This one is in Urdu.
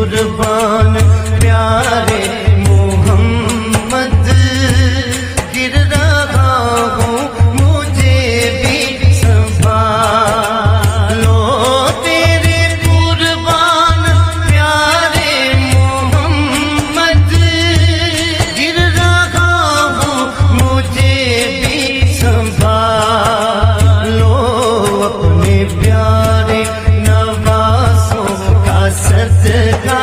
قربان پیارے محمد گر رہا ہوں مجھے بھی سنبھالو تیرے قربان پیارے محمد گر رہا ہوں مجھے بھی سنبھالو اپنے پیارے نوازوں کا صدقہ